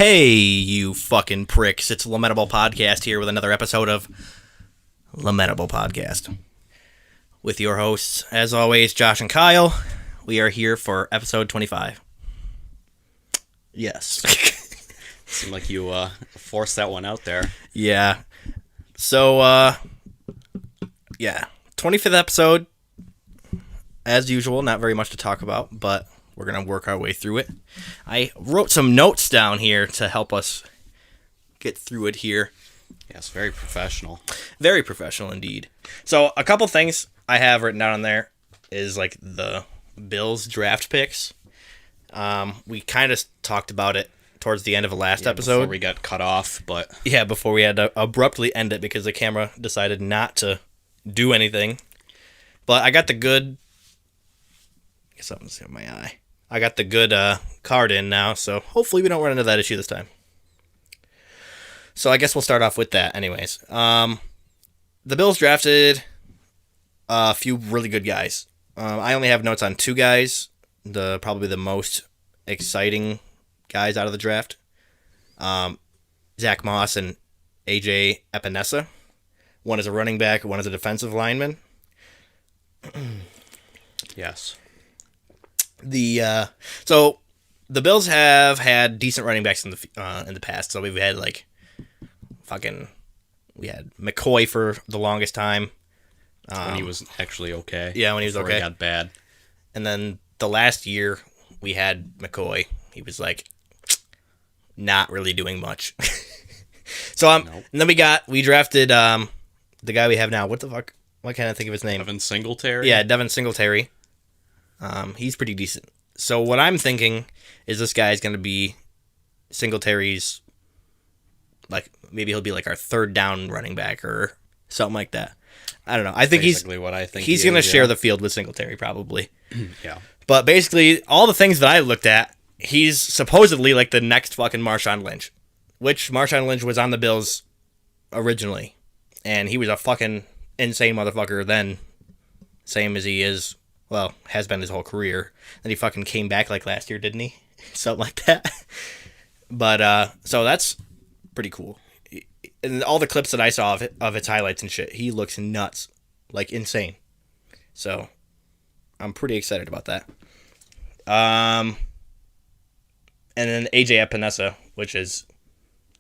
Hey, you fucking pricks. It's Lamentable Podcast here with another episode of Lamentable Podcast. With your hosts, as always, Josh and Kyle. We are here for episode 25. Yes. Seemed like you forced that one out there. Yeah. So, 25th episode. As usual, not very much to talk about, but we're going to work our way through it. I wrote some notes down here to help us get through it here. Yes, very professional. Very professional indeed. So a couple things I have written down on there is like the Bills draft picks. We kind of talked about it towards the end of the last episode. Before we got cut off, but... Yeah, before we had to abruptly end it because the camera decided not to do anything. But I got the good... I guess something's in my eye. I got the good card in now, so hopefully we don't run into that issue this time. So I guess we'll start off with that anyways. The Bills drafted a few really good guys. I only have notes on two guys, probably the most exciting guys out of the draft. Zach Moss and AJ Epinesa. One is a running back, one is a defensive lineman. Yes. So the Bills have had decent running backs in the past. So we've had we had McCoy for the longest time. When he was actually okay. Yeah, when he was okay. Before he got bad. And then the last year we had McCoy. He was not really doing much. So Nope. And then we drafted the guy we have now. What the fuck? Why can't I think of his name? Devin Singletary? Yeah, Devin Singletary. He's pretty decent. So what I'm thinking is this guy is going to be Singletary's, maybe he'll be our third down running back or something like that. I don't know. I think basically what I think he's going to share the field with Singletary probably. Yeah. But basically, all the things that I looked at, he's supposedly the next fucking Marshawn Lynch, which Marshawn Lynch was on the Bills originally, and he was a fucking insane motherfucker then, same as he is. Well, has been his whole career. Then he fucking came back last year, didn't he? Something like that. But, so that's pretty cool. And all the clips that I saw of its highlights and shit, he looks nuts. Insane. So, I'm pretty excited about that. And then AJ Epinesa, which is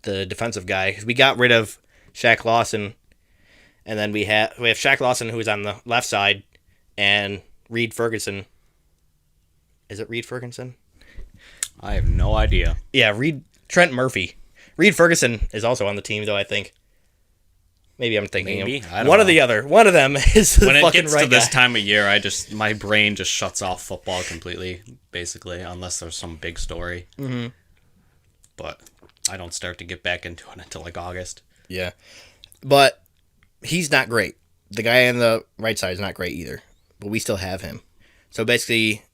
the defensive guy. We got rid of Shaq Lawson. And then we have Shaq Lawson, who's on the left side, and Reed Ferguson. Is it Reed Ferguson? I have no idea. Yeah, Trent Murphy. Reed Ferguson is also on the team, though, I think. Maybe I'm thinking Maybe. of one or the other. One of them is the when fucking it gets right to this guy. time of year, my brain just shuts off football completely, basically, unless there's some big story. Mm-hmm. But I don't start to get back into it until August. Yeah. But he's not great. The guy on the right side is not great either. But we still have him. So basically,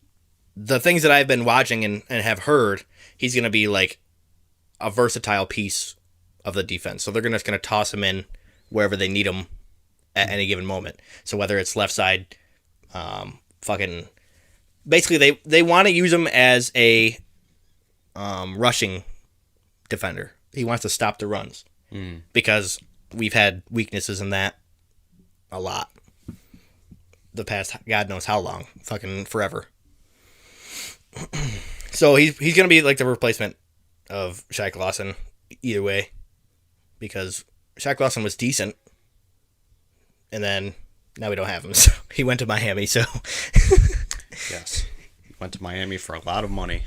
the things that I've been watching and have heard, he's going to be a versatile piece of the defense. So they're just going to toss him in wherever they need him at any given moment. So whether it's left side, basically they want to use him as a rushing defender. He wants to stop the runs because we've had weaknesses in that a lot. The past God knows how long, fucking forever. So he's gonna be the replacement of Shaq Lawson either way, because Shaq Lawson was decent, and then now we don't have him. So he went to Miami. So Yes, went to Miami for a lot of money.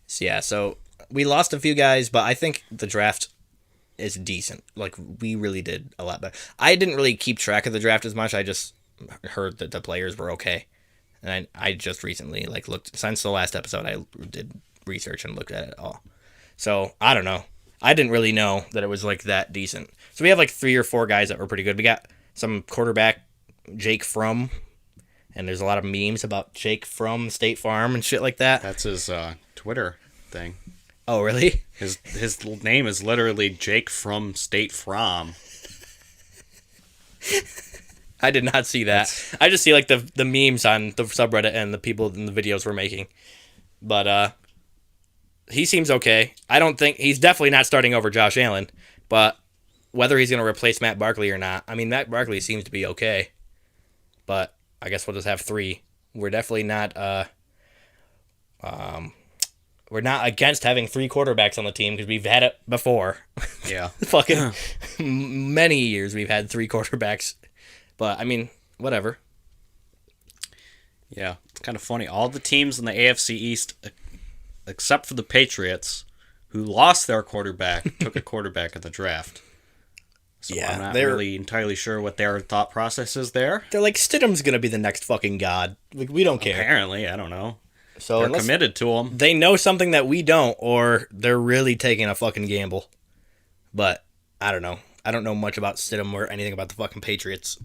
So, yeah, so we lost a few guys, but I think the draft is decent. We really did a lot better. I didn't really keep track of the draft as much. I just heard that the players were okay. And I just recently, looked, since the last episode, I did research and looked at it all. So, I don't know. I didn't really know that it was, that decent. So, we have, 3 or 4 guys that were pretty good. We got some quarterback, Jake Fromm, and there's a lot of memes about Jake from State Farm and shit like that. That's his Twitter thing. Oh, really? His name is literally Jake from State Farm. I did not see that. I just see the memes on the subreddit and the people in the videos were making. But he seems okay. I don't think he's definitely not starting over Josh Allen, but whether he's going to replace Matt Barkley or not, I mean, Matt Barkley seems to be okay, but I guess we'll just have three. We're definitely not. We're not against having three quarterbacks on the team because we've had it before. Yeah. Fucking many years we've had three quarterbacks, but I mean, whatever. Yeah, it's kind of funny. All the teams in the AFC East, except for the Patriots, who lost their quarterback, took a quarterback in the draft. So Yeah, I'm not they're- really entirely sure what their thought process is there. They're like, Stidham's gonna be the next fucking god. Like, we don't care. Apparently, I don't know. So They're unless committed to him. they know something that we don't, or they're really taking a fucking gamble. But I don't know. I don't know much about Stidham or anything about the fucking Patriots.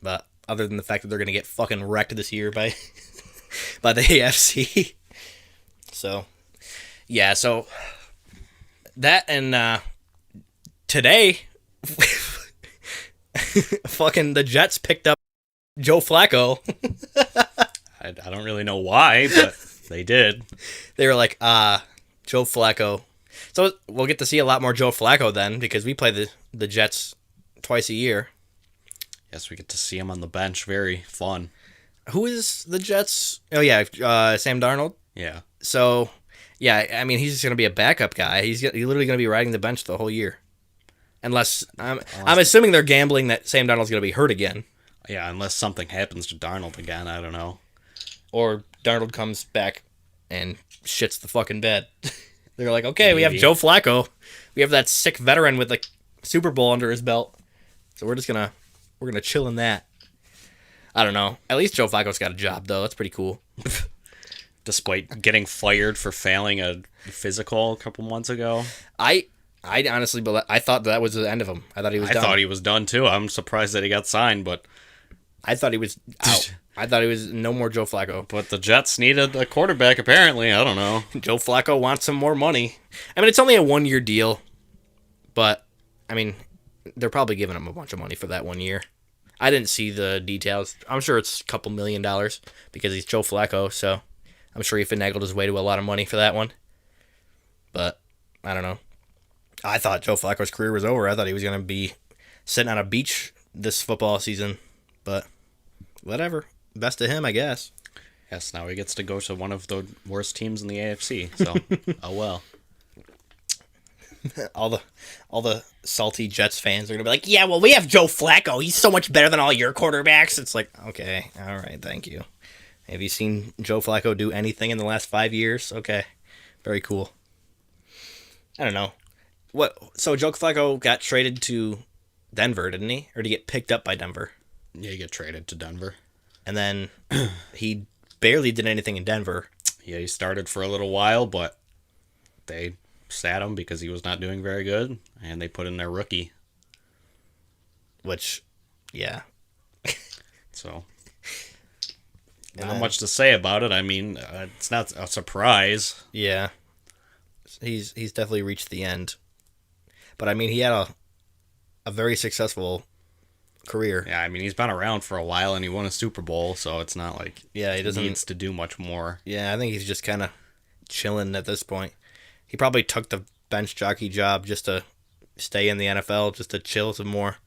But other than the fact that they're gonna get fucking wrecked this year by by the AFC. So yeah, so that and today fucking the Jets picked up Joe Flacco. I don't really know why, but they did. They were like, Joe Flacco. So we'll get to see a lot more Joe Flacco then, because we play the Jets twice a year. Yes, we get to see him on the bench. Very fun. Who is the Jets? Oh yeah, Sam Darnold. Yeah. So yeah, I mean, he's just gonna be a backup guy. He's literally gonna be riding the bench the whole year, unless I'm assuming they're gambling that Sam Darnold's gonna be hurt again, Yeah, unless something happens to Darnold again. I don't know. or Darnold comes back and shits the fucking bed. They're like, okay, we have Maybe. Joe Flacco. We have that sick veteran with the Super Bowl under his belt. So we're gonna chill in that. I don't know. At least Joe Flacco's got a job though. That's pretty cool. Despite getting fired for failing a physical a couple months ago. I honestly I thought that was the end of him. I thought he was I done. thought he was done too. I'm surprised that he got signed, but I thought he was out. I thought he was no more Joe Flacco. the Jets needed a quarterback apparently. I don't know. Joe Flacco wants some more money. I mean, it's only a 1-year deal, but I mean, they're probably giving him a bunch of money for that 1 year. I didn't see the details. I'm sure it's a couple $1 million because he's Joe Flacco, so I'm sure he finagled his way to a lot of money for that one. But I don't know. I thought Joe Flacco's career was over. I thought he was going to be sitting on a beach this football season, but whatever. Best of him, I guess. Yes, now he gets to go to one of the worst teams in the AFC. So, oh well. All the salty Jets fans are gonna be like, yeah, well, we have Joe Flacco. He's so much better than all your quarterbacks. It's like, okay, all right, thank you. Have you seen Joe Flacco do anything in the last 5 years? Okay, very cool. I don't know. What? So Joe Flacco got traded to Denver, didn't he? Or did he get picked up by Denver? Yeah, you get traded to Denver. And then he barely did anything in Denver. Yeah, he started for a little while, but they sat him because he was not doing very good, and they put in their rookie. Which, yeah. So, And not then- much to say about it. I mean, it's not a surprise. Yeah. He's definitely reached the end. But I mean, he had a very successful career. Yeah, I mean, he's been around for a while, and he won a Super Bowl, so it's not like Yeah, he doesn't needs to do much more. Yeah, I think he's just kind of chilling at this point. He probably took the bench jockey job just to stay in the NFL, just to chill some more.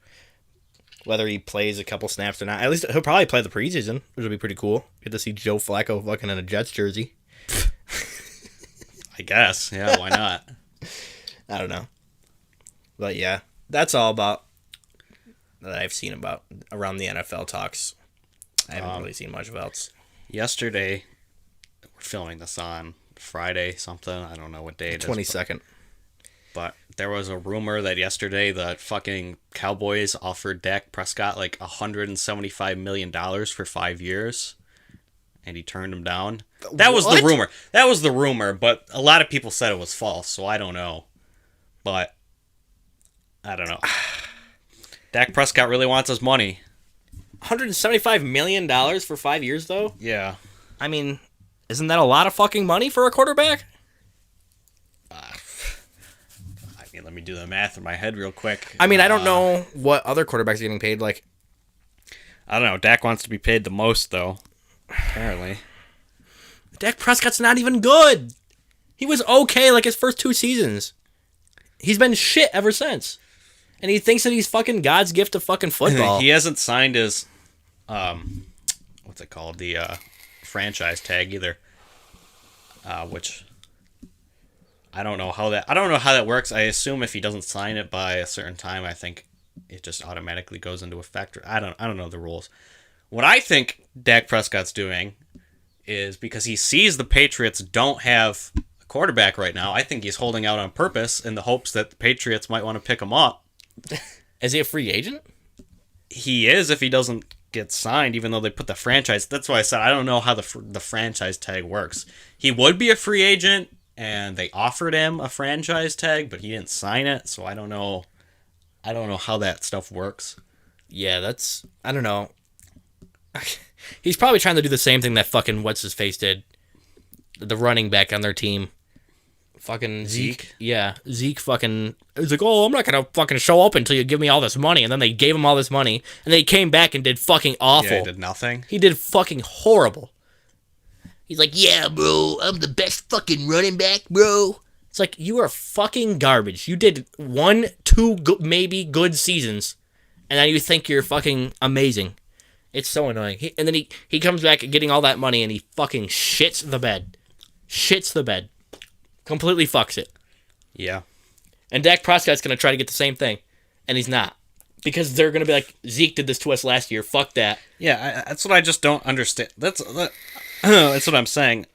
Whether he plays a couple snaps or not. At least he'll probably play the preseason, which would be pretty cool. Get to see Joe Flacco fucking in a Jets jersey. I guess. Yeah, why not? I don't know. But yeah, that's all about that I've seen about around the NFL talks. I haven't really seen much else. Yesterday, we're filming this on Friday something. I don't know what day it is. 22nd. But there was a rumor that yesterday the fucking Cowboys offered Dak Prescott like $175 million for 5 years. And he turned him down. That was the What? rumor. That was the rumor, but a lot of people said it was false, so I don't know. But I don't know. Dak Prescott really wants his money. $175 million for 5 years, though? Yeah. I mean, isn't that a lot of fucking money for a quarterback? I mean, let me do the math in my head real quick. I mean, I don't know what other quarterbacks are getting paid. Like, I don't know. Dak wants to be paid the most, though. Apparently. Dak Prescott's not even good. He was okay like his first 2 seasons. He's been shit ever since. And he thinks that he's fucking God's gift to fucking football. He hasn't signed his, what's it called? The franchise tag either. Which I don't know how that works. I assume if he doesn't sign it by a certain time, I think it just automatically goes into effect. I don't know the rules. What I think Dak Prescott's doing is because he sees the Patriots don't have a quarterback right now. I think he's holding out on purpose in the hopes that the Patriots might want to pick him up. Is he a free agent? He is if he doesn't get signed, even though they put the franchise. That's why I said I don't know how the franchise tag works. He would be a free agent, and they offered him a franchise tag, but he didn't sign it, so I don't know. I don't know how that stuff works. Yeah, I don't know. He's probably trying to do the same thing that fucking what's-his-face did. The running back on their team. Fucking Zeke. Yeah, Zeke fucking... He's like, oh, I'm not going to fucking show up until you give me all this money. And then they gave him all this money. And then he came back and did fucking awful. Yeah, he did nothing. He did fucking horrible. He's like, yeah, bro, I'm the best fucking running back, bro. It's like, you are fucking garbage. You did 1, 2, maybe good seasons. And now you think you're fucking amazing. It's so annoying. And then he comes back getting all that money and he fucking shits the bed. Shits the bed. Completely fucks it. Yeah. And Dak Prescott's going to try to get the same thing. And he's not. Because they're going to be like, Zeke did this to us last year. Fuck that. Yeah, that's what I just don't understand. That's what I'm saying.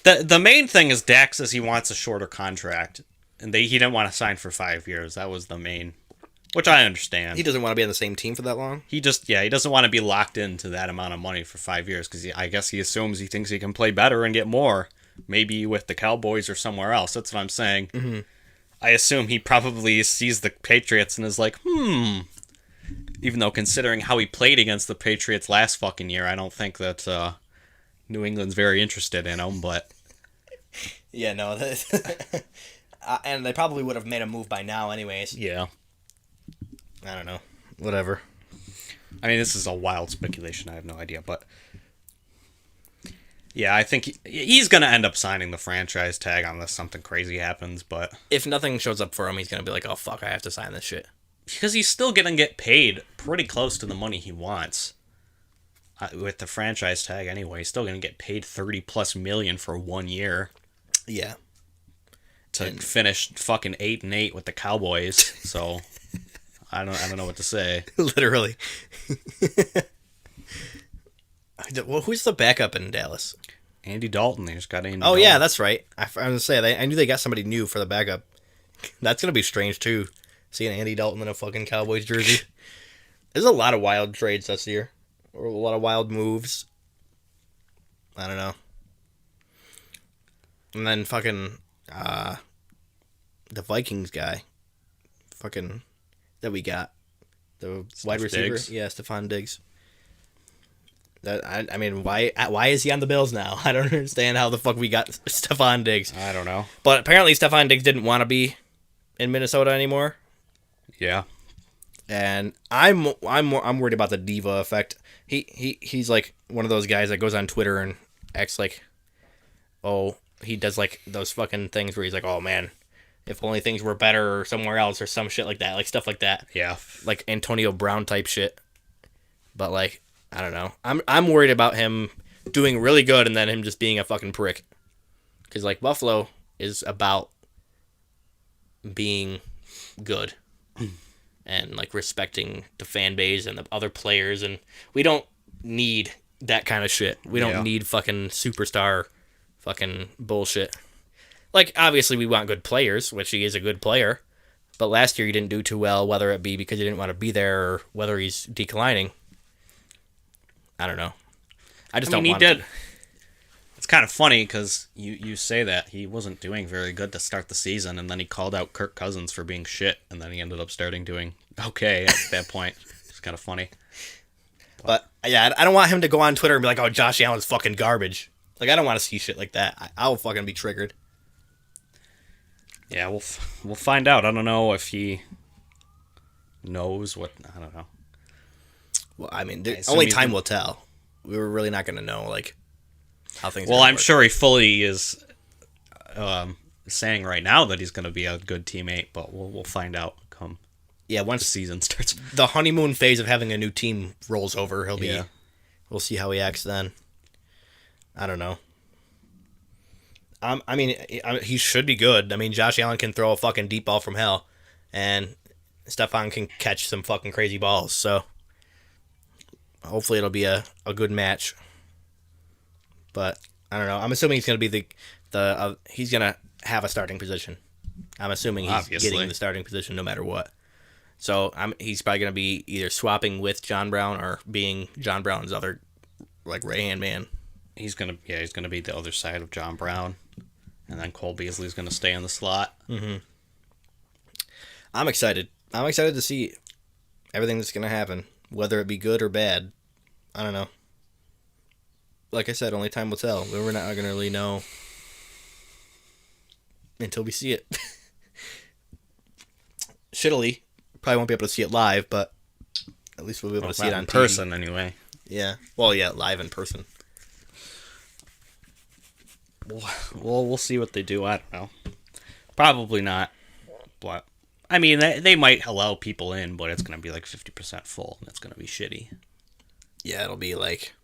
The main thing is Dak says he wants a shorter contract. And he didn't want to sign for 5 years. That was the main... Which I understand. He doesn't want to be on the same team for that long? He doesn't want to be locked into that amount of money for 5 years. Because I guess he assumes he thinks he can play better and get more. Maybe with the Cowboys or somewhere else. That's what I'm saying. Mm-hmm. I assume he probably sees the Patriots and is like, Even though considering how he played against the Patriots last fucking year, I don't think that New England's very interested in him, but... Yeah, no. And they probably would have made a move by now anyways. Yeah. I don't know. Whatever. I mean, this is a wild speculation. I have no idea, but... Yeah, I think he's going to end up signing the franchise tag unless something crazy happens, but... If nothing shows up for him, he's going to be like, oh, fuck, I have to sign this shit. Because he's still going to get paid pretty close to the money he wants. With the franchise tag anyway, he's still going to get paid $30+ million for 1 year. Yeah. To finish fucking 8-8 with the Cowboys, so... I don't know what to say. Literally. Well, who's the backup in Dallas? Andy Dalton. They just got Andy Oh, Dalton. yeah, that's right. I was going to say, I knew they got somebody new for the backup. That's going to be strange, too. Seeing Andy Dalton in a fucking Cowboys jersey. There's a lot of wild trades this year. Or a lot of wild moves. I don't know. And then fucking, the Vikings guy. Fucking, that we got. The wide receiver. Diggs? Yeah, Stephon Diggs. I mean, why is he on the Bills now? I don't understand how the fuck we got Stephon Diggs. I don't know. But apparently Stephon Diggs didn't want to be in Minnesota anymore. Yeah. And I'm worried about the diva effect. He's like one of those guys that goes on Twitter and acts like, oh, he does like those fucking things where he's like, oh man, if only things were better somewhere else or some shit like that, like stuff like that. Yeah. Like Antonio Brown type shit. But like, I don't know. I'm worried about him doing really good and then him just being a fucking prick. Because like Buffalo is about being good and like respecting the fan base and the other players, and we don't need that kind of shit. We don't need fucking superstar fucking bullshit. Like obviously we want good players, which he is a good player, but last year he didn't do too well, whether it be because he didn't want to be there or whether he's declining. I don't know. I don't want did. to. It's kind of funny because you say that he wasn't doing very good to start the season, and then he called out Kirk Cousins for being shit, and then he ended up starting doing okay at that point. It's kind of funny. But yeah, I don't want him to go on Twitter and be like, "Oh, Josh Allen's fucking garbage." Like I don't want to see shit like that. I'll fucking be triggered. Yeah, we'll find out. I don't know if he knows what. I don't know. Well, I mean, only time will tell. We were really not going to know, like, how things. Well, I'm sure he fully is saying right now that he's going to be a good teammate, but we'll find out come once the season starts. The honeymoon phase of having a new team rolls over, he'll be. Yeah. We'll see how he acts then. I don't know. I mean, he should be good. I mean, Josh Allen can throw a fucking deep ball from hell, and Stephon can catch some fucking crazy balls. So hopefully it'll be a good match. But I don't know. I'm assuming he's gonna be he's gonna have a starting position. I'm assuming he's getting the starting position no matter what. So he's probably gonna be either swapping with John Brown or being John Brown's other like right hand man. He's gonna be the other side of John Brown, and then Cole Beasley's gonna stay in the slot. Mm-hmm. I'm excited. I'm excited to see everything that's gonna happen, whether it be good or bad. I don't know. Like I said, only time will tell. We're not gonna really know until we see it. Shittily, probably won't be able to see it live, but at least we'll be able to see it on person TV. Anyway. Yeah. Well, yeah, live in person. Well, we'll see what they do. I don't know. Probably not. But I mean, they might allow people in, but it's gonna be like 50% full, and it's gonna be shitty. Yeah, it'll be like.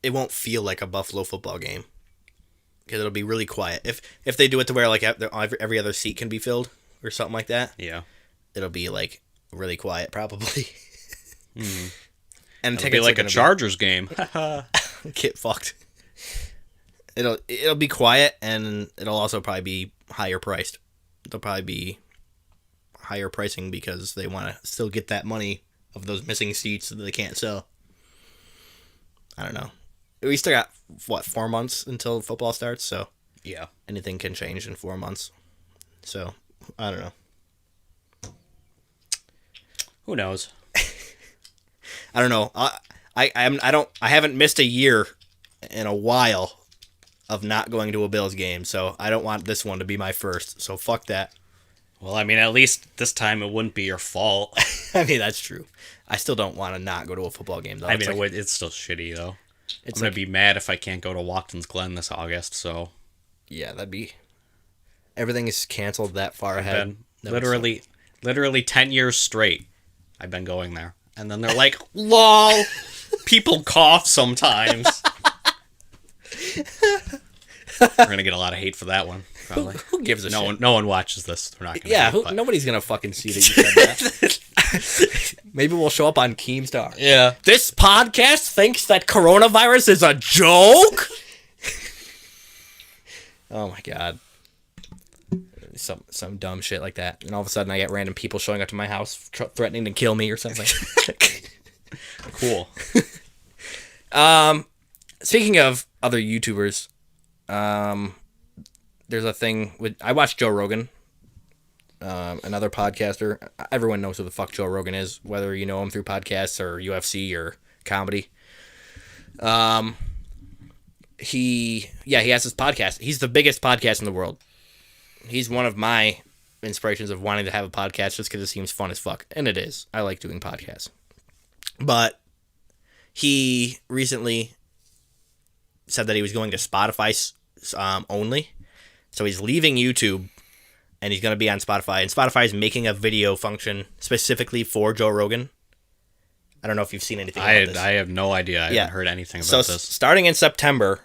It won't feel like a Buffalo football game because it'll be really quiet. If they do it to where like every other seat can be filled or something like that, yeah, it'll be like really quiet probably. Mm-hmm. And it'll be like a Chargers game. Get fucked. It'll be quiet, and it'll also probably be higher priced. It'll probably be higher pricing because they want to still get that money of those missing seats that they can't sell. I don't know. We still got, 4 months until football starts, so yeah, anything can change in 4 months. So, I don't know. Who knows? I don't know. I haven't missed a year in a while of not going to a Bills game, so I don't want this one to be my first. So fuck that. Well, I mean, at least this time it wouldn't be your fault. I mean, that's true. I still don't want to not go to a football game, though. I mean, it's still shitty, though. I'm going to be mad if I can't go to Watkins Glen this August, so... Yeah, that'd be... Everything is canceled that far ahead. Literally 10 years straight, I've been going there. And then they're like, LOL! People cough sometimes. We're going to get a lot of hate for that one, probably. Who gives a shit? No one watches this. They're not going to. Yeah, nobody's going to fucking see that you said that. Maybe we'll show up on Keemstar. Yeah. This podcast thinks that coronavirus is a joke? Oh my god. Some dumb shit like that. And all of a sudden I get random people showing up to my house threatening to kill me or something. Cool. Speaking of other YouTubers, there's a thing with... I watch Joe Rogan. Another podcaster. Everyone knows who the fuck Joe Rogan is, whether you know him through podcasts or UFC or comedy. He has this podcast. He's the biggest podcast in the world. He's one of my inspirations of wanting to have a podcast just because it seems fun as fuck. And it is. I like doing podcasts. But he recently said that he was going to Spotify only. So he's leaving YouTube and he's going to be on Spotify. And Spotify is making a video function specifically for Joe Rogan. I don't know if you've seen anything about this. I have no idea. I haven't heard anything about this. So starting in September,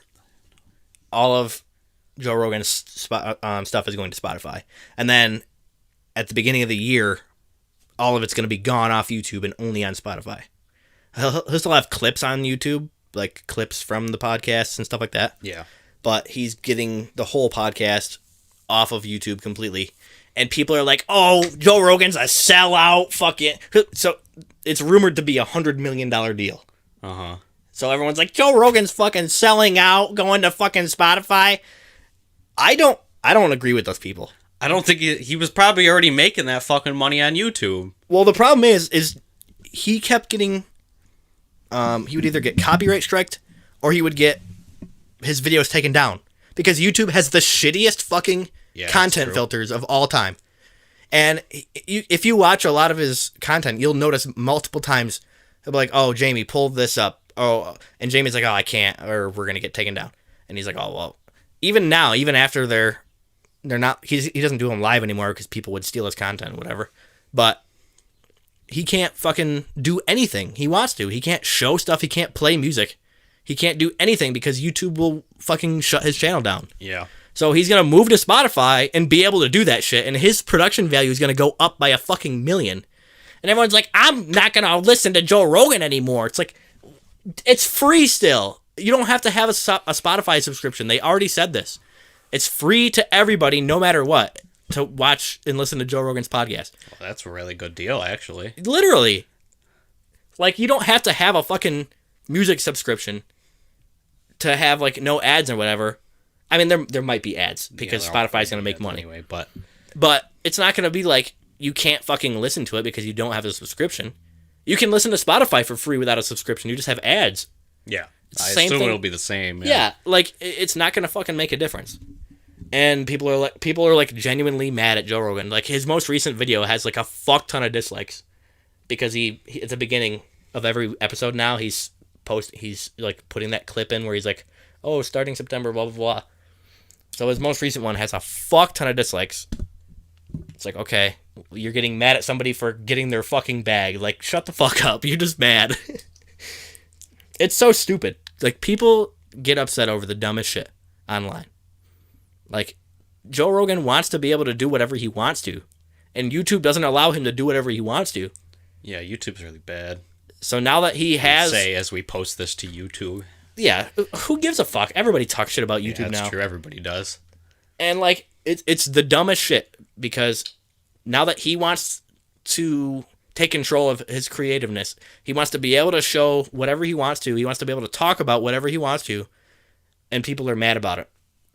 all of Joe Rogan's stuff is going to Spotify. And then at the beginning of the year, all of it's going to be gone off YouTube and only on Spotify. He'll still have clips on YouTube, like clips from the podcasts and stuff like that. Yeah. But he's getting the whole podcast off of YouTube completely. And people are like, oh, Joe Rogan's a sellout. Fuck it. So it's rumored to be $100 million deal. Uh-huh. So everyone's like, Joe Rogan's fucking selling out, going to fucking Spotify. I don't agree with those people. I don't think he was probably already making that fucking money on YouTube. Well, the problem is he kept getting... he would either get copyright striked or he would get his videos taken down. Because YouTube has the shittiest fucking content filters of all time. And if you watch a lot of his content, you'll notice multiple times, he'll be like, oh, Jamie, pull this up. Oh, and Jamie's like, oh, I can't, or we're going to get taken down. And he's like, oh, well, even now, even after they're not, he doesn't do them live anymore because people would steal his content, whatever. But he can't fucking do anything he wants to. He can't show stuff. He can't play music. He can't do anything because YouTube will fucking shut his channel down. Yeah. So he's going to move to Spotify and be able to do that shit. And his production value is going to go up by a fucking million. And everyone's like, I'm not going to listen to Joe Rogan anymore. It's like, it's free still. You don't have to have a Spotify subscription. They already said this. It's free to everybody, no matter what, to watch and listen to Joe Rogan's podcast. Well, that's a really good deal, actually. Literally. Like, you don't have to have a fucking music subscription to have, like, no ads or whatever. I mean, there might be ads because Spotify's going to make money. Anyway, but it's not going to be like you can't fucking listen to it because you don't have a subscription. You can listen to Spotify for free without a subscription. You just have ads. Yeah. I Same assume thing. it'll be the same. Yeah, like, it's not going to fucking make a difference. And people are like genuinely mad at Joe Rogan. Like, his most recent video has like a fuck ton of dislikes because he at the beginning of every episode now he's like putting that clip in where he's like, oh, starting September, blah blah blah. So his most recent one has a fuck ton of dislikes. It's like, okay, you're getting mad at somebody for getting their fucking bag. Like, shut the fuck up. You're just mad. It's so stupid. Like, people get upset over the dumbest shit online. Like, Joe Rogan wants to be able to do whatever he wants to. And YouTube doesn't allow him to do whatever he wants to. Yeah, YouTube's really bad. So now that he has... Say, as we post this to YouTube. Yeah, who gives a fuck? Everybody talks shit about YouTube now. That's true, everybody does. And, like, it's the dumbest shit, because now that he wants to take control of his creativeness, he wants to be able to show whatever he wants to, he wants to be able to talk about whatever he wants to, and people are mad about it.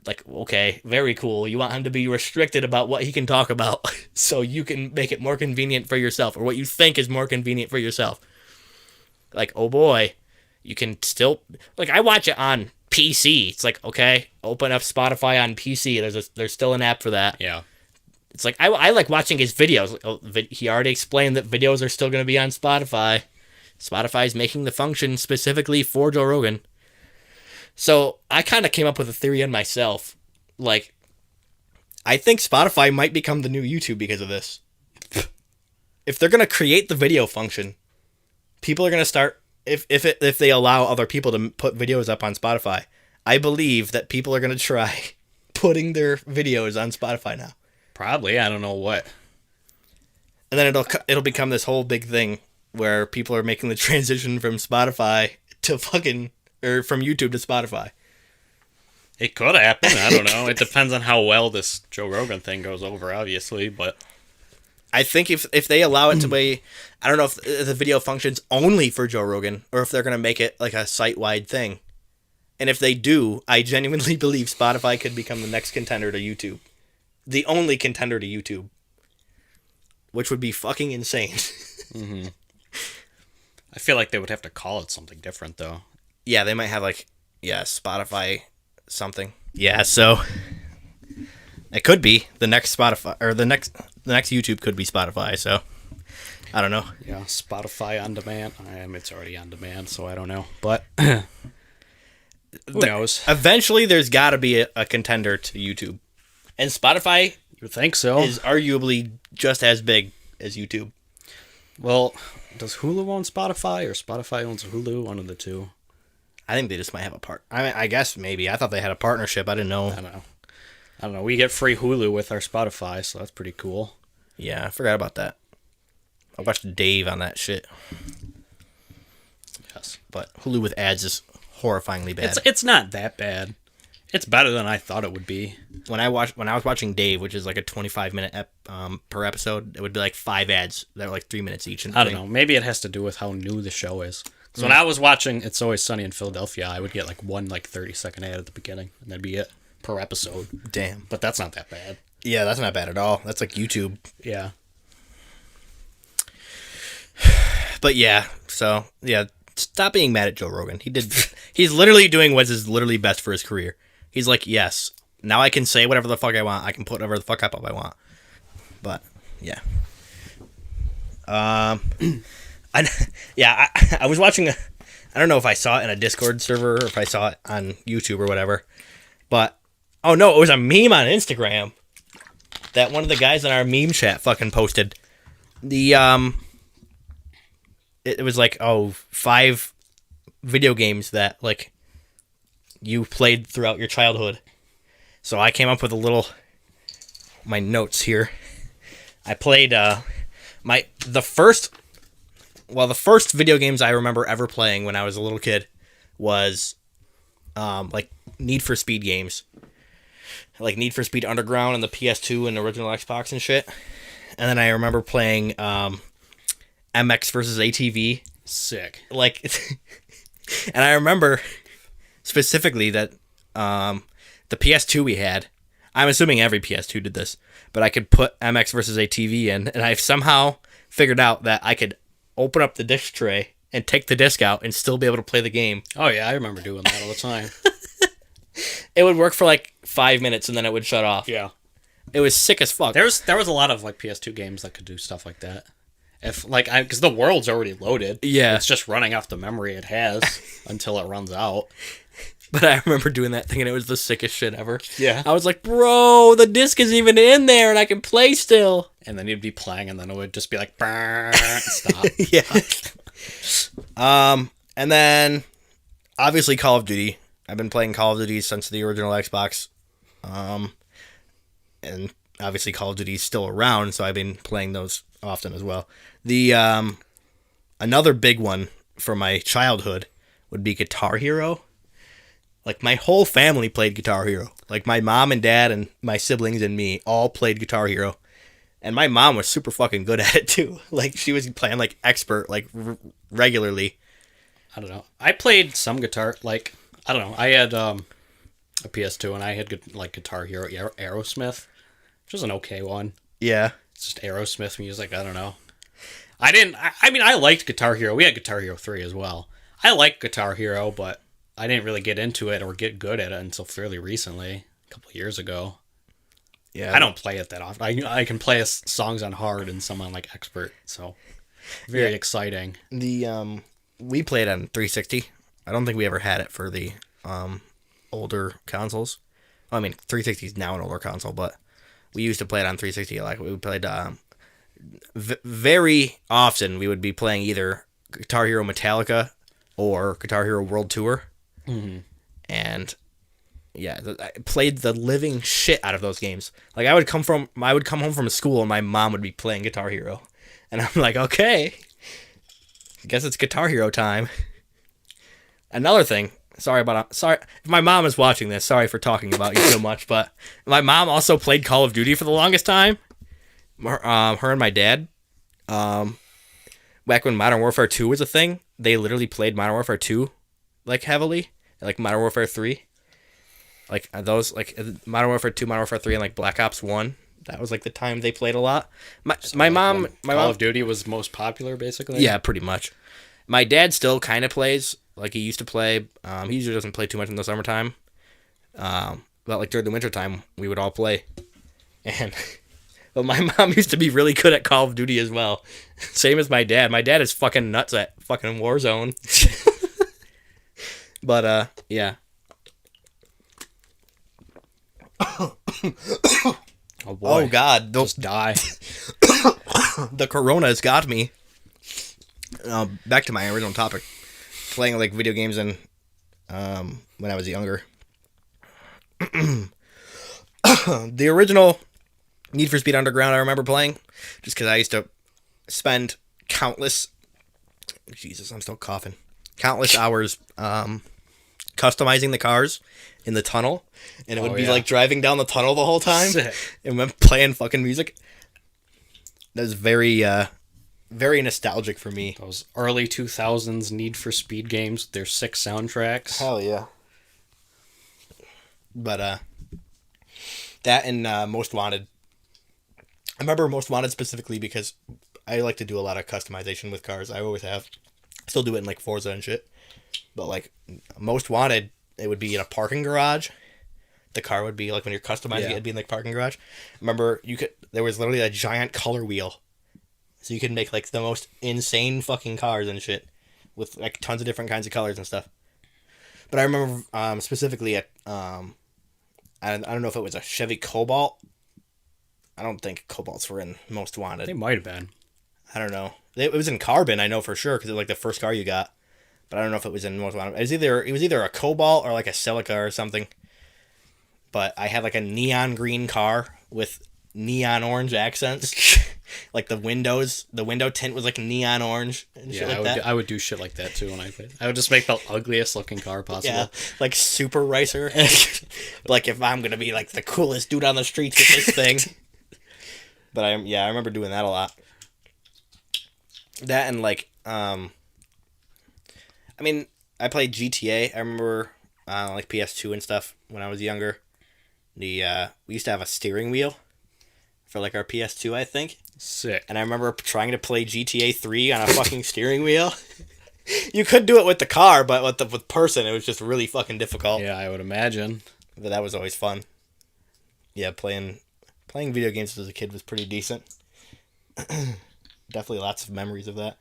Like, okay, very cool. You want him to be restricted about what he can talk about so you can make it more convenient for yourself, or what you think is more convenient for yourself. Like, oh boy, you can still... Like, I watch it on PC. It's like, okay, open up Spotify on PC. There's still an app for that. Yeah. It's like, I like watching his videos. He already explained that videos are still going to be on Spotify. Spotify's making the function specifically for Joe Rogan. So I kind of came up with a theory on myself. Like, I think Spotify might become the new YouTube because of this. If they're going to create the video function, people are going to start... If they allow other people to put videos up on Spotify, I believe that people are going to try putting their videos on Spotify now. Probably. I don't know what. And then it'll become this whole big thing where people are making the transition from Spotify to fucking... Or from YouTube to Spotify. It could happen. I don't know. It depends on how well this Joe Rogan thing goes over, obviously, but... I think if they allow it to be... I don't know if the video functions only for Joe Rogan, or if they're going to make it like a site-wide thing. And if they do, I genuinely believe Spotify could become the next contender to YouTube. The only contender to YouTube. Which would be fucking insane. Mm-hmm. I feel like they would have to call it something different, though. Yeah, they might have Spotify something. Yeah, so... It could be the next Spotify, or the next YouTube could be Spotify, so I don't know. Yeah, Spotify on demand. It's already on demand, so I don't know. But who knows? Eventually, there's got to be a contender to YouTube. And Spotify, you think so, is arguably just as big as YouTube. Well, does Hulu own Spotify, or Spotify owns Hulu? One of the two. I think they just might have a part. I guess maybe. I thought they had a partnership. I didn't know. I don't know. We get free Hulu with our Spotify, so that's pretty cool. Yeah, I forgot about that. I watched Dave on that shit. Yes. But Hulu with ads is horrifyingly bad. It's not that bad. It's better than I thought it would be. When I was watching Dave, which is like a 25-minute per episode, it would be like 5 ads that were like 3 minutes each. I don't know. Maybe it has to do with how new the show is. Because when I was watching It's Always Sunny in Philadelphia, I would get like one 30-second ad at the beginning, and that'd be it. Per episode. Damn. But that's not that bad. Yeah, that's not bad at all. That's like YouTube. Yeah. But yeah, so yeah, stop being mad at Joe Rogan. He's literally doing what is literally best for his career. He's like, yes, now I can say whatever the fuck I want. I can put whatever the fuck up I want. But yeah. I was watching I don't know if I saw it in a Discord server or if I saw it on YouTube or whatever. But Oh no, it was a meme on Instagram that one of the guys in our meme chat fucking posted. The it was like 5 video games that like you played throughout your childhood. So I came up with my notes here. I played the first video games I remember ever playing when I was a little kid was like Need for Speed games. Like Need for Speed Underground and the PS2 and the original Xbox and shit. And then I remember playing MX versus ATV. Sick. Like, and I remember specifically that the PS2 we had, I'm assuming every PS2 did this, but I could put MX versus ATV in, and I've somehow figured out that I could open up the disc tray and take the disc out and still be able to play the game. Oh yeah, I remember doing that all the time. It would work for like 5 minutes and then it would shut off. Yeah. It was sick as fuck. There was a lot of like PS2 games that could do stuff like that. If like because the world's already loaded. Yeah. It's just running off the memory it has until it runs out. But I remember doing that thing and it was the sickest shit ever. Yeah. I was like, bro, the disc isn't even in there and I can play still. And then you'd be playing and then it would just be like, "Brrr," and stop. Yeah. And then obviously Call of Duty. I've been playing Call of Duty since the original Xbox. And obviously Call of Duty is still around, so I've been playing those often as well. The another big one from my childhood would be Guitar Hero. Like, my whole family played Guitar Hero. Like, my mom and dad and my siblings and me all played Guitar Hero. And my mom was super fucking good at it, too. Like, she was playing, like, expert, like, regularly. I don't know. I played some guitar, like, I don't know. I had a PS2 and I had, like, Guitar Hero Aerosmith, which was an okay one. Yeah. It's just Aerosmith music. I don't know. I mean, I liked Guitar Hero. We had Guitar Hero 3 as well. I liked Guitar Hero, but I didn't really get into it or get good at it until fairly recently, a couple of years ago. Yeah. I don't play it that often. I can play songs on hard and some on like expert, so very exciting. The we played on 360. I don't think we ever had it for the older consoles. I mean, 360 is now an older console, but we used to play it on 360. Like, we played very often. We would be playing either Guitar Hero Metallica or Guitar Hero World Tour. Mm-hmm. And yeah, I played the living shit out of those games. Like, I would come home from school and my mom would be playing Guitar Hero, and I'm like, okay, I guess it's Guitar Hero time. Another thing, sorry if my mom is watching this. Sorry for talking about you so much, but my mom also played Call of Duty for the longest time. Her and my dad, back when Modern Warfare 2 was a thing, they literally played Modern Warfare 2 like heavily. Like Modern Warfare 3, like those, like Modern Warfare 2, Modern Warfare 3, and like Black Ops 1. That was like the time they played a lot. My mom, Call of Duty was most popular, basically. Yeah, pretty much. My dad still kind of plays like he used to play. He usually doesn't play too much in the summertime. But like during the wintertime, we would all play. And but my mom used to be really good at Call of Duty as well. Same as my dad. My dad is fucking nuts at fucking Warzone. But, yeah. Oh, boy. Oh, God. Just die. The corona has got me. Back to my original topic. Playing, like, video games when I was younger. The original Need for Speed Underground I remember playing. Just because I used to spend countless... Jesus, I'm still coughing. Countless hours customizing the cars in the tunnel, and it would be like driving down the tunnel the whole time. Sick. And then playing fucking music. That was very very nostalgic for me. Those early 2000s Need for Speed games with their 6 soundtracks. Hell yeah. But that and Most Wanted. I remember Most Wanted specifically because I like to do a lot of customization with cars. I always have. Still do it in like Forza and shit. But like Most Wanted, it would be in a parking garage. The car would be like when you're customizing it, it'd be in like parking garage. Remember, there was literally a giant color wheel. So you could make like the most insane fucking cars and shit with like tons of different kinds of colors and stuff. But I remember specifically at I don't know if it was a Chevy Cobalt. I don't think Cobalts were in Most Wanted. They might have been. I don't know. It was in Carbon, I know for sure, because it was like the first car you got. But I don't know if it was in Most Wanted. It was either a Cobalt or like a Celica or something. But I had like a neon green car with neon orange accents. Like the window tint was like neon orange and shit like that. I would do shit like that too when I played. I would just make the ugliest looking car possible. Yeah, like Super Racer. Like if I'm gonna be like the coolest dude on the streets with this thing. But I remember doing that a lot. That and like I mean, I played GTA. I remember like PS2 and stuff when I was younger. We used to have a steering wheel for like our PS2, I think. Sick. And I remember trying to play GTA 3 on a fucking steering wheel. You could do it with the car, but with person, it was just really fucking difficult. Yeah, I would imagine. But that was always fun. Yeah, playing video games as a kid was pretty decent. Definitely lots of memories of that.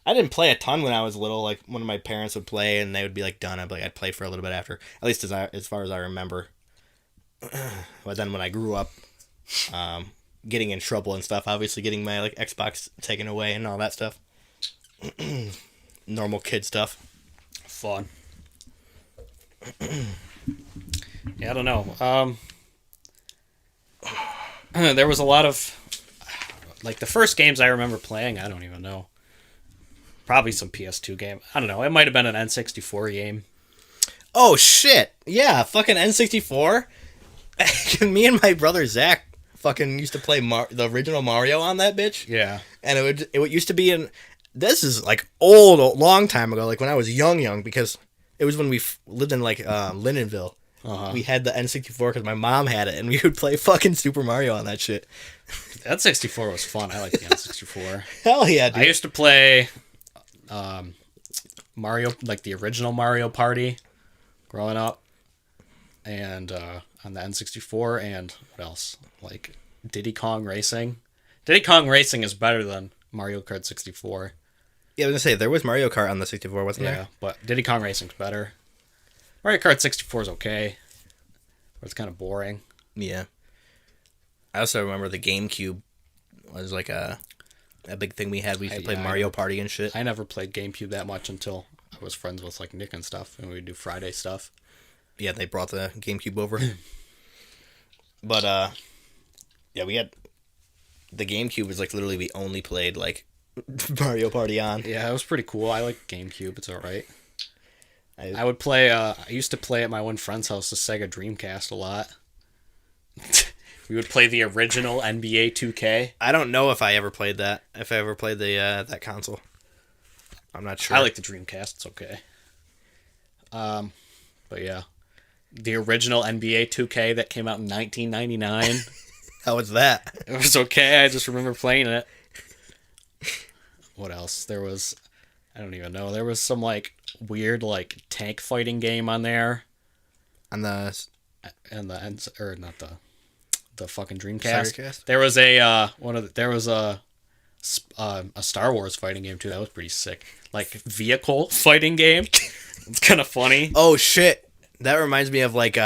I didn't play a ton when I was little. Like one of my parents would play, and they would be like done. I'd play for a little bit after. At least as far as I remember. But then when I grew up, getting in trouble and stuff, obviously getting my like Xbox taken away and all that stuff. Normal kid stuff. Fun. Yeah, I don't know. There was a lot of like the first games I remember playing. I don't even know. Probably some PS2 game. I don't know. It might have been an N64 game. Oh shit! Yeah, fucking N64. Me and my brother Zach fucking used to play the original Mario on that bitch. Yeah. And it used to be in. This is like old, long time ago. Like when I was young, because it was when we lived in like Lindenville. Uh-huh. We had the N64 because my mom had it, and we would play fucking Super Mario on that shit. The N64 was fun. I like the N64. Hell yeah, dude. I used to play Mario, like the original Mario Party, growing up, and on the N64, and what else? Like Diddy Kong Racing. Diddy Kong Racing is better than Mario Kart 64. Yeah, I was gonna say there was Mario Kart on the 64, wasn't there? Yeah, but Diddy Kong Racing's better. Mario Kart 64 is okay, but it's kind of boring. Yeah. I also remember the GameCube was like a big thing we had. We used to play Mario Party and shit. I never played GameCube that much until I was friends with like Nick and stuff, and we'd do Friday stuff. Yeah, they brought the GameCube over. But yeah, we had the GameCube was like literally we only played like Mario Party on. Yeah, it was pretty cool. I like GameCube. It's all right. I would play. I used to play at my one friend's house the Sega Dreamcast a lot. We would play the original NBA 2K. I don't know if I ever played that. If I ever played the that console, I'm not sure. I like the Dreamcast. It's okay. But yeah, the original NBA 2K that came out in 1999. How was that? It was okay. I just remember playing it. What else? There was, I don't even know. There was some like weird like tank fighting game on there. On the or not the fucking Dreamcast. Cybercast? There was a there was a Star Wars fighting game too. That was pretty sick. Like vehicle fighting game. It's kind of funny. Oh shit! That reminds me of like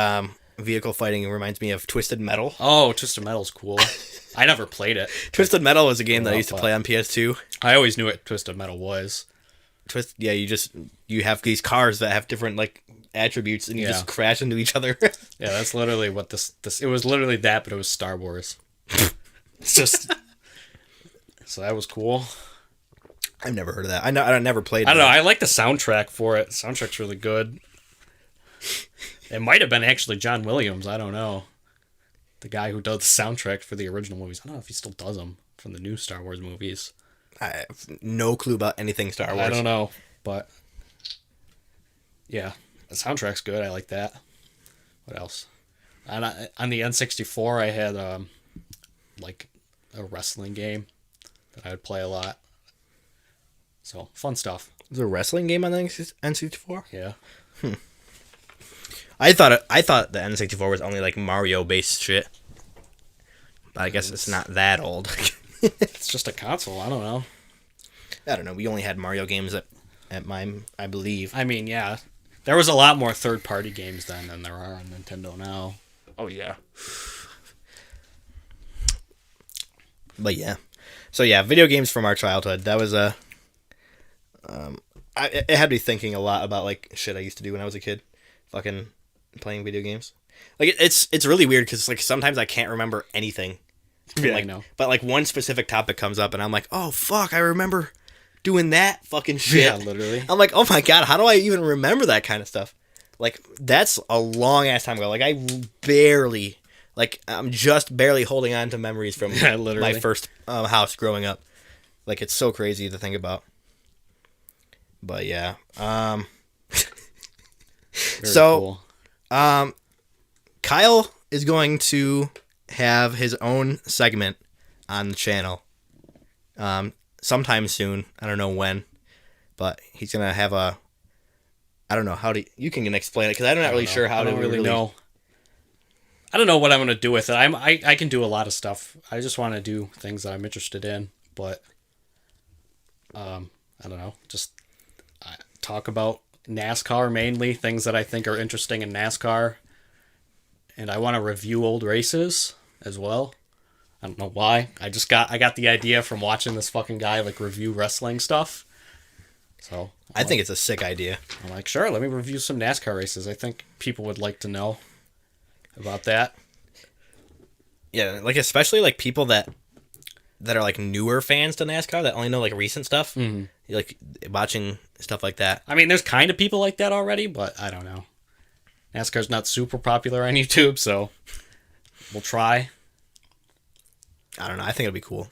vehicle fighting. It reminds me of Twisted Metal. Oh, Twisted Metal's cool. I never played it. Twisted Metal was a game that I used to play on PS2. I always knew what Twisted Metal was. Yeah, you have these cars that have different like attributes, and you just crash into each other. Yeah, that's literally what this. It was literally that, but it was Star Wars. It's just. So that was cool. I've never heard of that. I never played it. I don't know. I like the soundtrack for it. The soundtrack's really good. It might have been actually John Williams. I don't know. The guy who does the soundtrack for the original movies. I don't know if he still does them from the new Star Wars movies. I have no clue about anything Star Wars. I don't know, but yeah, the soundtrack's good. I like that. What else? On the N64, I had like a wrestling game that I would play a lot. So fun stuff. There's a wrestling game on the N64? Yeah. I thought the N64 was only like Mario based shit. But I guess it's not that old. It's just a console. I don't know. I don't know. We only had Mario games at mine, I believe. I mean, yeah. There was a lot more third-party games then than there are on Nintendo now. Oh yeah. But yeah. So yeah, video games from our childhood. That was a. It had me thinking a lot about like shit I used to do when I was a kid, fucking playing video games. Like it's really weird because like sometimes I can't remember anything. Yeah, like, I know. But like one specific topic comes up and I'm like, oh fuck, I remember doing that fucking shit. Yeah, literally. I'm like, oh my god, how do I even remember that kind of stuff? Like that's a long ass time ago. Like I'm just barely holding on to memories from my first house growing up. Like it's so crazy to think about. But yeah. So cool. Kyle is going to have his own segment on the channel sometime soon. I don't know when, but he's gonna have a. I don't know how to. You can explain it because I'm not really sure how to really know. I don't know what I'm gonna do with it. I can do a lot of stuff. I just want to do things that I'm interested in, but I don't know. Just talk about NASCAR mainly, things that I think are interesting in NASCAR. And I want to review old races as well. I don't know why. I got the idea from watching this fucking guy like review wrestling stuff. So I think it's a sick idea. I'm like, sure, let me review some NASCAR races. I think people would like to know about that. Yeah, like especially like people that are like newer fans to NASCAR that only know like recent stuff. Mm-hmm. Like watching stuff like that. I mean, there's kind of people like that already, but I don't know. NASCAR's not super popular on YouTube, so we'll try. I don't know. I think it'll be cool.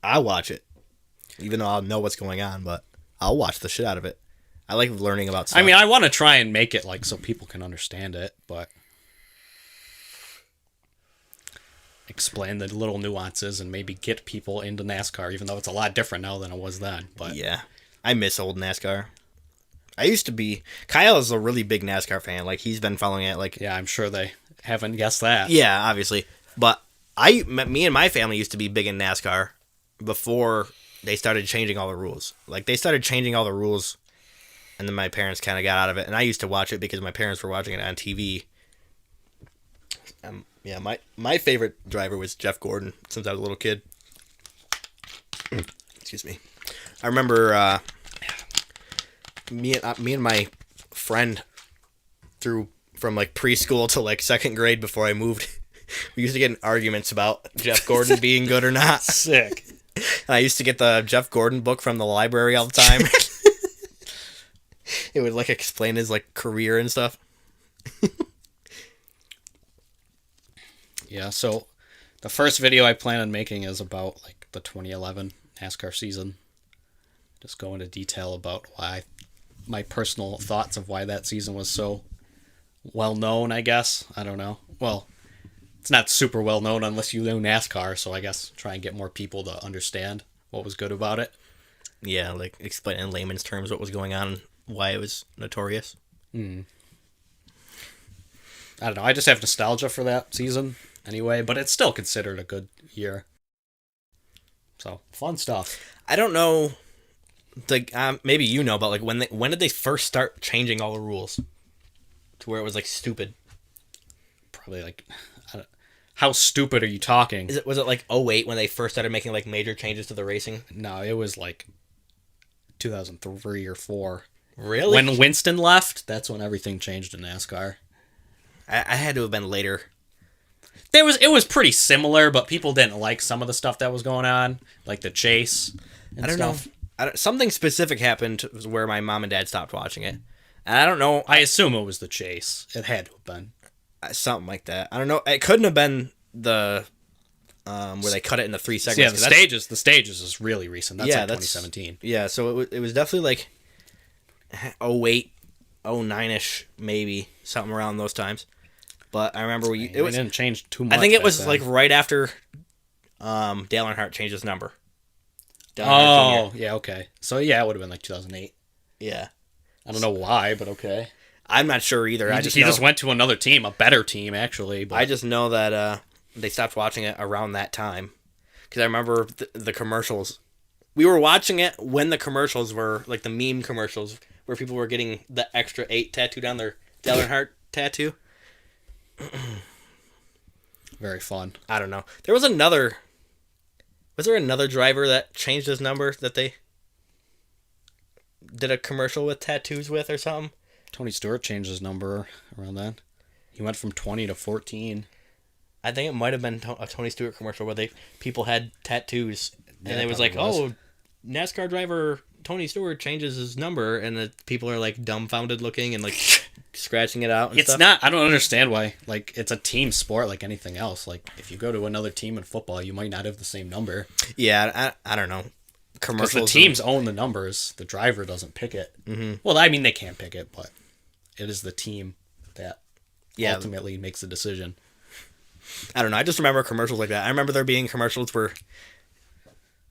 I'll watch it, even though I'll know what's going on, but I'll watch the shit out of it. I like learning about stuff. I mean, I want to try and make it like so people can understand it, but explain the little nuances and maybe get people into NASCAR, even though it's a lot different now than it was then. But yeah, I miss old NASCAR. I used to be. Kyle is a really big NASCAR fan. Like he's been following it. Like yeah, I'm sure they haven't guessed that. Yeah, obviously. But me and my family used to be big in NASCAR before they started changing all the rules. Like they started changing all the rules, and then my parents kind of got out of it. And I used to watch it because my parents were watching it on TV. Yeah, my favorite driver was Jeff Gordon since I was a little kid. Excuse me. I remember. Me and my friend from like preschool to like second grade before I moved, we used to get in arguments about Jeff Gordon being good or not. Sick. And I used to get the Jeff Gordon book from the library all the time. It would like explain his like career and stuff. Yeah, so the first video I plan on making is about like the 2011 NASCAR season. Just go into detail about my personal thoughts of why that season was so well known, I guess. I don't know. Well, it's not super well known unless you know NASCAR, so I guess try and get more people to understand what was good about it. Yeah, like explain in layman's terms what was going on and why it was notorious. I don't know. I just have nostalgia for that season anyway, but it's still considered a good year. So, fun stuff. I don't know. Like maybe you know, but like when did they first start changing all the rules to where it was like stupid? Probably like, how stupid are you talking? Was it like 2008 when they first started making like major changes to the racing? No, it was like 2003 or 4. Really? When Winston left, that's when everything changed in NASCAR. I had to have been later. It was pretty similar, but people didn't like some of the stuff that was going on, like the chase. I don't know. Something specific happened where my mom and dad stopped watching it. And I don't know. I assume it was the chase. It had to have been. Something like that. I don't know. It couldn't have been the where they cut it into 3 segments. Yeah, the stages is really recent. That's like 2017. Yeah, so it was definitely like 2008, 09-ish, maybe. Something around those times. But I remember it didn't change too much. I think it was like right after Dale Earnhardt changed his number. Oh, yeah, okay. So, yeah, it would have been like 2008. Yeah. I don't know why, but okay. I'm not sure either. He just went to another team, a better team, actually. But I just know that they stopped watching it around that time. Because I remember the commercials. We were watching it when the commercials were, like the meme commercials, where people were getting the extra 8 tattooed on their Dale Earnhardt tattoo. Very fun. I don't know. There was another. Was there another driver that changed his number that they did a commercial with tattoos with or something? Tony Stewart changed his number around then. He went from 20 to 14. I think it might have been a Tony Stewart commercial where people had tattoos, and it was like, was. "Oh, NASCAR driver Tony Stewart changes his number," and the people are like dumbfounded looking and like scratching it out. And It's stuff. not. I don't understand why. Like, it's a team sport like anything else. Like, if you go to another team in football, you might not have the same number. Yeah, I don't know. Because Commercials. the teams own the numbers. The driver doesn't pick it. Mm-hmm. Well, I mean, they can pick it, but it is the team that Yeah. ultimately makes the decision. I don't know. I just remember commercials like that. I remember there being commercials where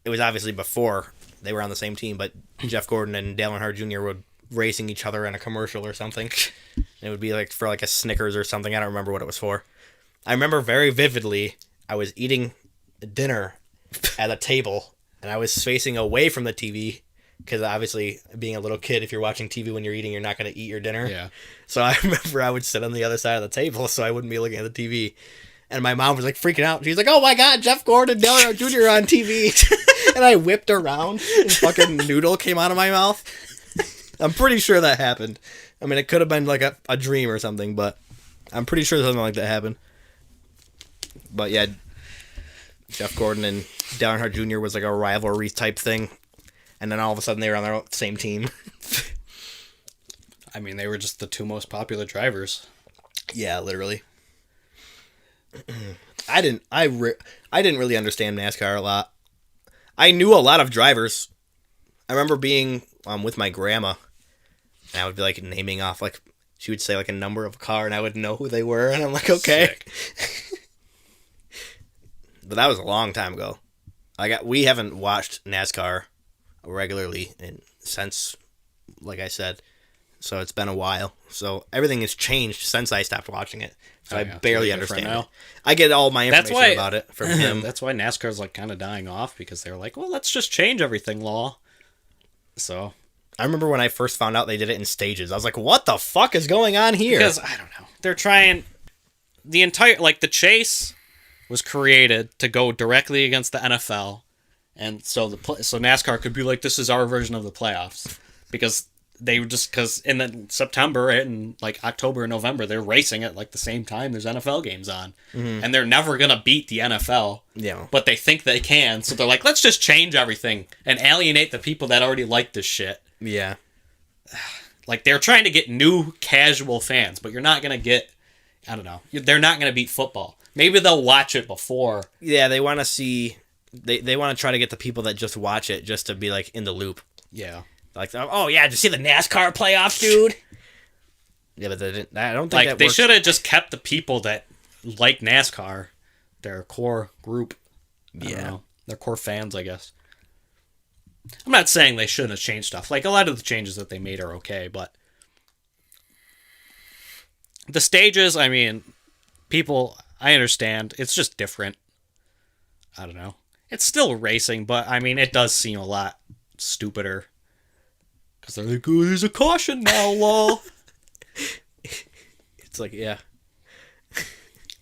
it was obviously before they were on the same team, but Jeff Gordon and Dale Earnhardt Jr. would racing each other in a commercial or something. It would be like for like a Snickers or something. I don't remember what it was for. I remember very vividly I was eating dinner at a table and I was facing away from the TV because obviously being a little kid, if you're watching TV when you're eating, you're not going to eat your dinner. Yeah. So I remember I would sit on the other side of the table so I wouldn't be looking at the TV. And my mom was like freaking out. She's like, "Oh my God, Jeff Gordon, Dale Earnhardt Jr. are on TV." And I whipped around and fucking noodle came out of my mouth. I'm pretty sure that happened. I mean, it could have been like a dream or something, but I'm pretty sure something like that happened. But yeah, Jeff Gordon and Dale Earnhardt Jr. was like a rivalry type thing. And then all of a sudden they were on their same team. I mean, they were just the two most popular drivers. Yeah, literally. I didn't really understand NASCAR a lot. I knew a lot of drivers. I remember being with my grandma, and I would be like naming off, like she would say like a number of a car, and I would know who they were, and I'm like, okay. But that was a long time ago. We haven't watched NASCAR regularly since, like I said, so it's been a while. So everything has changed since I stopped watching it. So I barely understand it. I get all my information about it from him. That's why NASCAR's like kind of dying off, because they're like, well, let's just change everything, law. So I remember when I first found out they did it in stages. I was like, what the fuck is going on here? Because, I don't know. They're trying... The entire... Like, the chase was created to go directly against the NFL. And so so NASCAR could be like, this is our version of the playoffs. Because they were just... Because in September and, like, October and November, they're racing at, like, the same time there's NFL games on. Mm-hmm. And they're never going to beat the NFL. Yeah. But they think they can. So they're like, let's just change everything and alienate the people that already like this shit. Yeah. Like, they're trying to get new casual fans, but you're not going to get... I don't know. They're not going to beat football. Maybe they'll watch it before. Yeah, they want to see... They want to try to get the people that just watch it just to be, like, in the loop. Yeah. Like, oh, yeah, did you see the NASCAR playoffs, dude? Yeah, but I don't think like, that they works. should have just kept the people that like NASCAR, their core group. I don't know. Their core fans, I guess. I'm not saying they shouldn't have changed stuff. Like, a lot of the changes that they made are okay, but... The stages, I mean, people, I understand. It's just different. I don't know. It's still racing, but, I mean, it does seem a lot stupider. Because they're like, oh, there's a caution now, lol. It's like, yeah.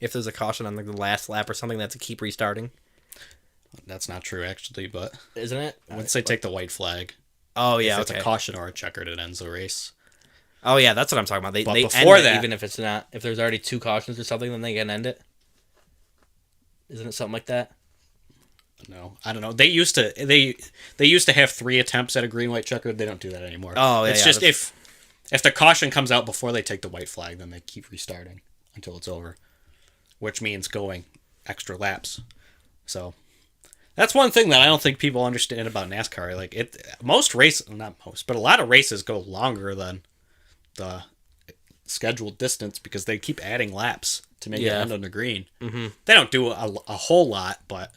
If there's a caution on like the last lap or something, that's a keep restarting. That's not true, actually, but... Isn't it? Once they take the white flag... Oh, yeah, if it's a caution or a checkered, it ends the race. Oh, yeah, that's what I'm talking about. They before end it that... even if it's not... If there's already two cautions or something, then they can end it. Isn't it something like that? No, I don't know. They used to have 3 attempts at a green white checkered. They don't do that anymore. Oh, yeah. It's just if the caution comes out before they take the white flag, then they keep restarting until it's over, which means going extra laps. So that's one thing that I don't think people understand about NASCAR. Like not most, but a lot of races go longer than the scheduled distance because they keep adding laps to make it end on the green. Mm-hmm. They don't do a whole lot, but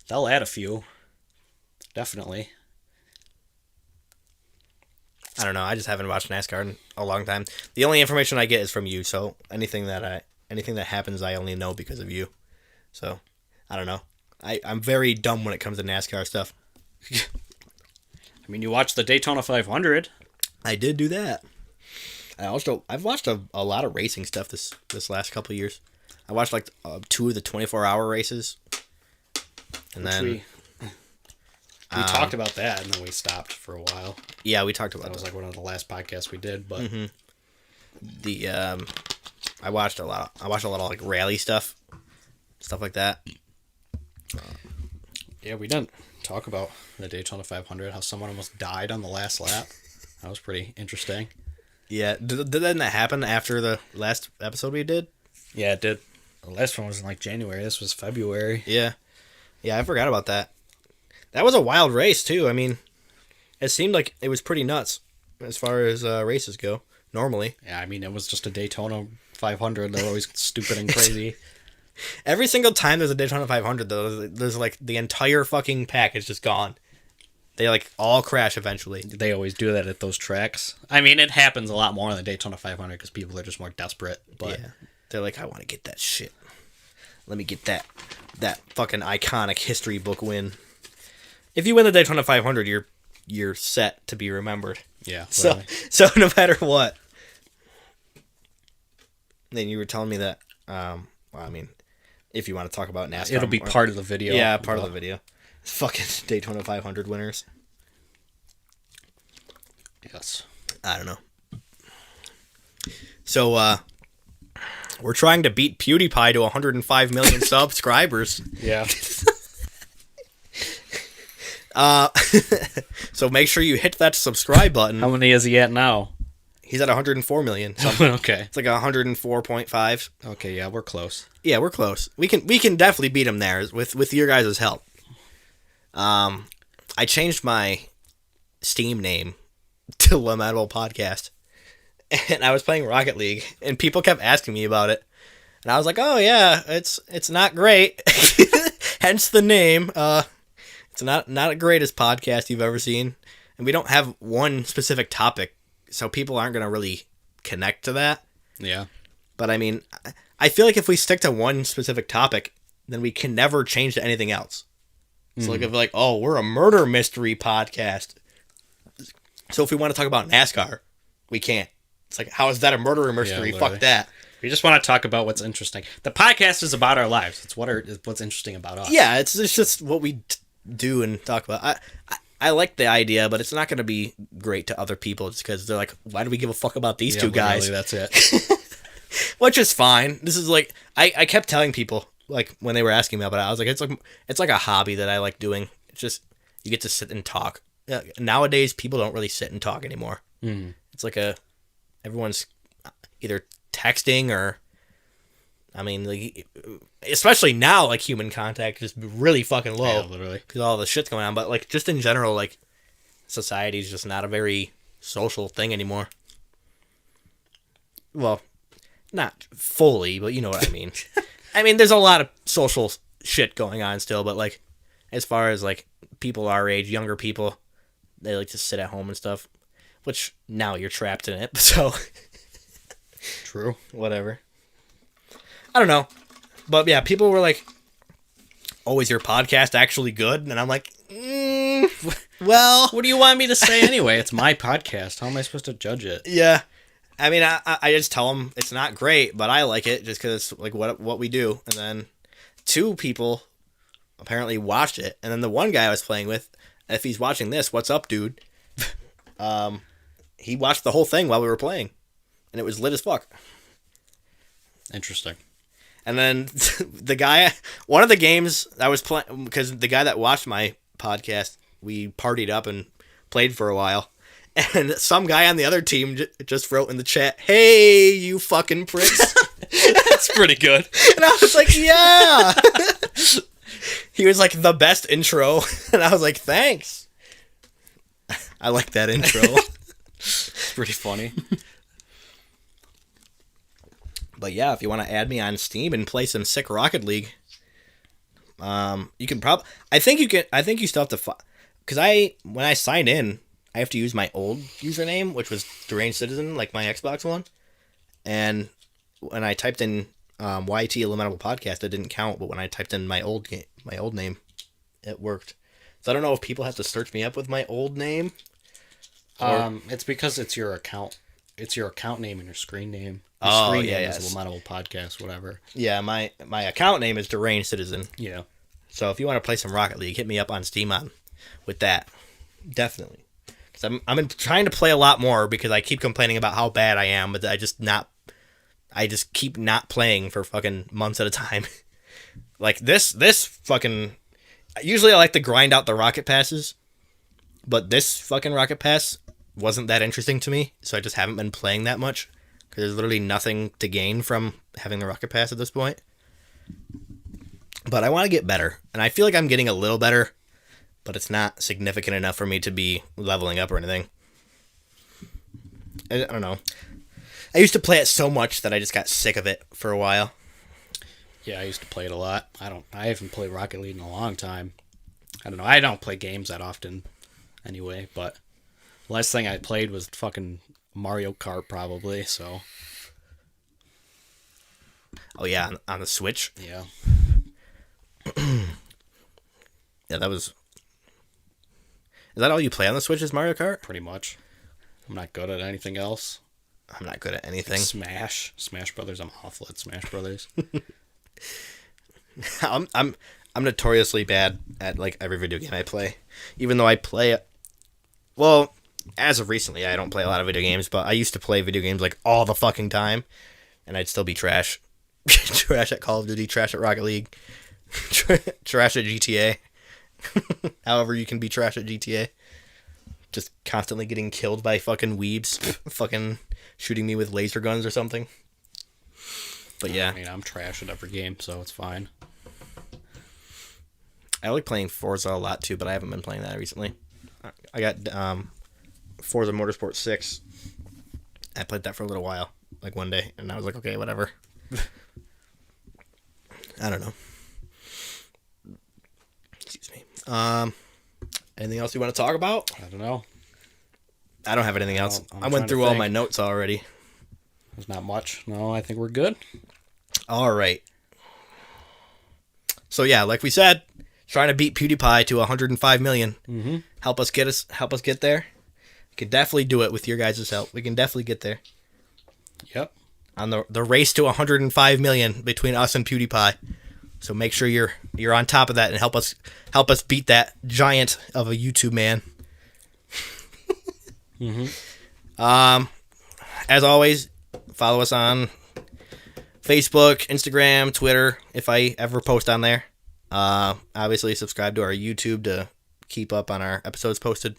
they'll add a few. Definitely. I don't know. I just haven't watched NASCAR in a long time. The only information I get is from you, so anything that happens, I only know because of you. So, I don't know. I'm very dumb when it comes to NASCAR stuff. I mean, you watched the Daytona 500. I did do that. I've watched a lot of racing stuff this last couple of years. I watched like 2 of the 24-hour races, and Which then we talked about that, and then we stopped for a while. Yeah, we talked about that. Was like one of the last podcasts we did, but the I watched a lot of like rally stuff like that. Yeah, we didn't talk about the Daytona 500, how someone almost died on the last lap. That was pretty interesting. Yeah, did that happen after the last episode we did? Yeah, it did. The last one was in like January. This was February. Yeah, I forgot about that. That was a wild race too. I mean, it seemed like it was pretty nuts as far as races go. Normally, yeah. I mean, it was just a Daytona 500. They're always stupid and crazy. Every single time there's a Daytona 500, though, there's like the entire fucking pack is just gone. They like all crash eventually. They always do that at those tracks. I mean, it happens a lot more in the Daytona 500 because people are just more desperate. But yeah, they're like, I want to get that shit. Let me get that fucking iconic history book win. If you win the Daytona 500, you're set to be remembered. Yeah. So no matter what. Then you were telling me that. Well, I mean, if you want to talk about NASCAR, it'll be part of the video. Yeah, part of the video. Fucking Daytona 500 winners. Yes. I don't know. So, we're trying to beat Pewdiepie to 105 million subscribers. Yeah. So make sure you hit that subscribe button. How many is he at now? He's at 104 million. Okay. It's like 104.5. Okay, yeah, we're close. Yeah, we're close. We can definitely beat him there with your guys' help. I changed my Steam name to Lamentable Podcast, and I was playing Rocket League, and people kept asking me about it, and I was like, "Oh yeah, it's not great." Hence the name. It's not the greatest podcast you've ever seen, and we don't have one specific topic, so people aren't gonna really connect to that. Yeah. But I mean, I feel like if we stick to one specific topic, then we can never change to anything else. So like if like, oh, we're a murder mystery podcast. So if we want to talk about NASCAR, we can't. It's like, how is that a murder mystery? Yeah, fuck that. We just want to talk about what's interesting. The podcast is about our lives. It's what's interesting about us. Yeah, it's just what we do and talk about. I like the idea, but it's not going to be great to other people just because they're like, why do we give a fuck about these two guys? That's it. Which is fine. This is like, I kept telling people, like, when they were asking me about it, I was like, it's like a hobby that I like doing. It's just, you get to sit and talk. Nowadays, people don't really sit and talk anymore. Mm. It's like everyone's either texting or, I mean, like, especially now, like, human contact is really fucking low. Yeah, literally. Because all the shit's going on. But, like, just in general, like, society's just not a very social thing anymore. Well, not fully, but you know what I mean. I mean, there's a lot of social shit going on still, but, like, as far as, like, people our age, younger people, they like to sit at home and stuff, which now you're trapped in it, so. True. Whatever. I don't know. But, yeah, people were like, oh, is your podcast actually good? And I'm like, well. What do you want me to say anyway? It's my podcast. How am I supposed to judge it? Yeah. I mean, I just tell them it's not great, but I like it just because it's like what we do. And then 2 people apparently watched it. And then the one guy I was playing with, if he's watching this, what's up, dude? He watched the whole thing while we were playing. And it was lit as fuck. Interesting. And then the guy, one of the games I was playing, because the guy that watched my podcast, we partied up and played for a while. And some guy on the other team just wrote in the chat, "Hey, you fucking pricks." That's pretty good. And I was like, yeah. He was like, the best intro. And I was like, thanks. I like that intro. It's pretty funny. But yeah, if you want to add me on Steam and play some sick Rocket League, you can probably. I think you still have to. Because when I signed in, I have to use my old username, which was Deranged Citizen, like my Xbox one. And when I typed in YT Lamentable Podcast, it didn't count. But when I typed in my old name, it worked. So I don't know if people have to search me up with my old name. It's because it's your account. It's your account name and your screen name. Your Oh, screen yeah, name yes. is Lamentable Podcast, whatever. Yeah, my account name is Deranged Citizen. Yeah. So if you want to play some Rocket League, hit me up on Steam with that. Definitely. Because I'm trying to play a lot more because I keep complaining about how bad I am, but I just keep not playing for fucking months at a time. Like this fucking... Usually I like to grind out the rocket passes, but this fucking rocket pass wasn't that interesting to me, so I just haven't been playing that much. Because there's literally nothing to gain from having the rocket pass at this point. But I want to get better, and I feel like I'm getting a little better, but it's not significant enough for me to be leveling up or anything. I don't know. I used to play it so much that I just got sick of it for a while. Yeah, I used to play it a lot. I haven't played Rocket League in a long time. I don't know. I don't play games that often anyway, but the last thing I played was fucking Mario Kart probably, so. Oh yeah, on the Switch? Yeah. Yeah, that was... Is that all you play on the Switch is Mario Kart? Pretty much. I'm not good at anything else. I'm not good at anything. Smash Brothers. I'm awful at Smash Brothers. I'm notoriously bad at like every video game I play. Even though I play... Well, as of recently, I don't play a lot of video games, but I used to play video games like all the fucking time, and I'd still be trash. Trash at Call of Duty, trash at Rocket League, trash at GTA. However you can be trash at GTA. Just constantly getting killed by fucking weebs, fucking shooting me with laser guns or something. But yeah. I mean, I'm trash at every game, so it's fine. I like playing Forza a lot too, but I haven't been playing that recently. I got Forza Motorsport 6. I played that for a little while, like one day, and I was like, okay, whatever. I don't know. Excuse me. Anything else you want to talk about? I don't know. I don't have anything else. I'm I went trying to through all think. my notes already. There's not much. No, I think we're good. All right. So yeah, like we said, trying to beat Pewdiepie to 105 million. Mm-hmm. Help us get there. We can definitely do it with your guys' help. We can definitely get there. Yep. On the race to 105 million between us and Pewdiepie. So make sure you're on top of that and help us beat that giant of a YouTube man. Mm-hmm. As always, follow us on Facebook, Instagram, Twitter, if I ever post on there. Obviously, subscribe to our YouTube to keep up on our episodes posted.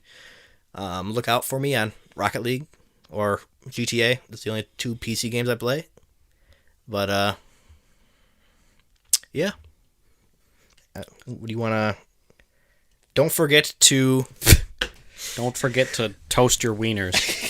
Look out for me on Rocket League or GTA. That's the only two PC games I play. But, yeah. What do you want to... Don't forget to Don't forget to toast your wieners.